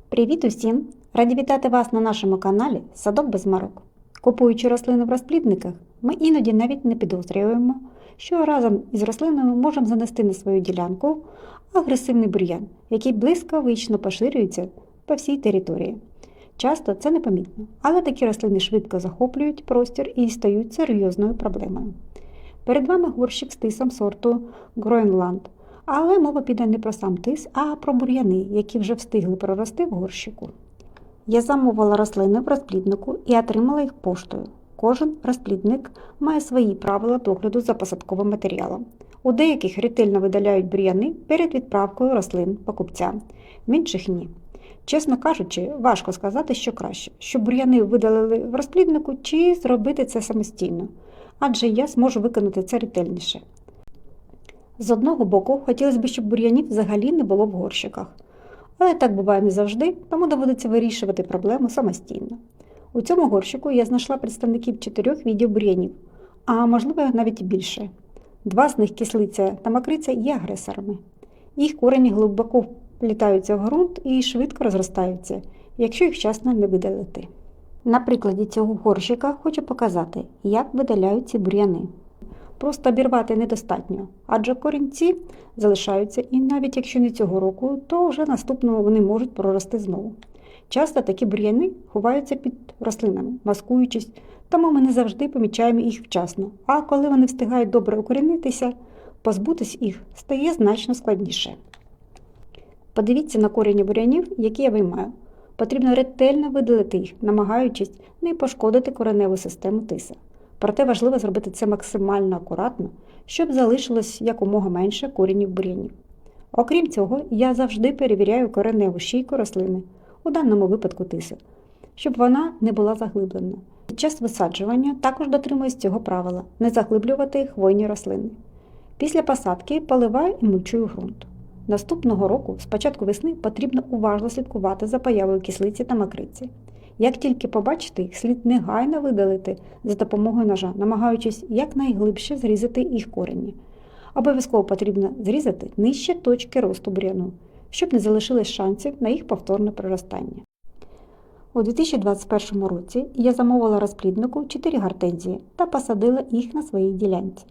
Привіт усім! Раді вітати вас на нашому каналі Садок без марок. Купуючи рослини в розплідниках, ми іноді навіть не підозрюємо, що разом із рослинами можемо занести на свою ділянку агресивний бур'ян, який блискавично поширюється по всій території. Часто це непомітно, але такі рослини швидко захоплюють простір і стають серйозною проблемою. Перед вами горщик з тисом сорту Гроенланд. Але мова піде не про сам тис, а про бур'яни, які вже встигли прорости в горщику. Я замовила рослини в розпліднику і отримала їх поштою. Кожен розплідник має свої правила догляду за посадковим матеріалом. У деяких ретельно видаляють бур'яни перед відправкою рослин покупцям, в інших ні. Чесно кажучи, важко сказати, що краще, щоб бур'яни видалили в розпліднику чи зробити це самостійно, адже я зможу виконати це ретельніше. З одного боку, хотілося б, щоб бур'янів взагалі не було в горщиках. Але так буває не завжди, тому доводиться вирішувати проблему самостійно. У цьому горщику я знайшла представників 4 видів бур'янів, а можливо навіть і більше. 2 з них, кислиця та мокриця, є агресорами. Їх корені глибоко вплітаються в ґрунт і швидко розростаються, якщо їх вчасно не видалити. На прикладі цього горщика хочу показати, як видаляють ці бур'яни. Просто обірвати недостатньо, адже корінці залишаються і навіть якщо не цього року, то вже наступного вони можуть прорости знову. Часто такі бур'яни ховаються під рослинами, маскуючись, тому ми не завжди помічаємо їх вчасно, а коли вони встигають добре укорінитися, позбутись їх стає значно складніше. Подивіться на корені бур'янів, які я виймаю. Потрібно ретельно видалити їх, намагаючись не пошкодити кореневу систему тиса. Проте важливо зробити це максимально акуратно, щоб залишилось якомога менше коренів бур'янів. Окрім цього, я завжди перевіряю кореневу шийку рослини, у даному випадку тиса, щоб вона не була заглиблена. Під час висаджування також дотримуюсь цього правила – не заглиблювати хвойні рослини. Після посадки поливаю і мульчую ґрунт. Наступного року, з початку весни, потрібно уважно слідкувати за появою кислиці та мокриці. Як тільки побачите їх, слід негайно видалити за допомогою ножа, намагаючись якнайглибше зрізати їх корені. Обов'язково потрібно зрізати нижче точки росту бур'яну, щоб не залишилось шансів на їх повторне проростання. У 2021 році я замовила розпліднику 4 гортензії та посадила їх на своїй ділянці.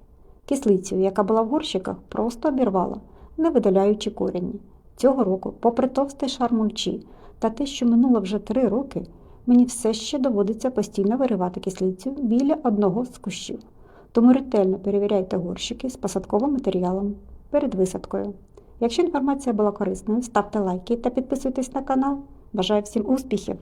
Кислицю, яка була в горщиках, просто обірвала, не видаляючи корені. Цього року, попри товстий шар мульчі та те, що минуло вже 3 роки, мені все ще доводиться постійно виривати кислицю біля одного з кущів. Тому ретельно перевіряйте горщики з посадковим матеріалом перед висадкою. Якщо інформація була корисною, ставте лайки та підписуйтесь на канал. Бажаю всім успіхів!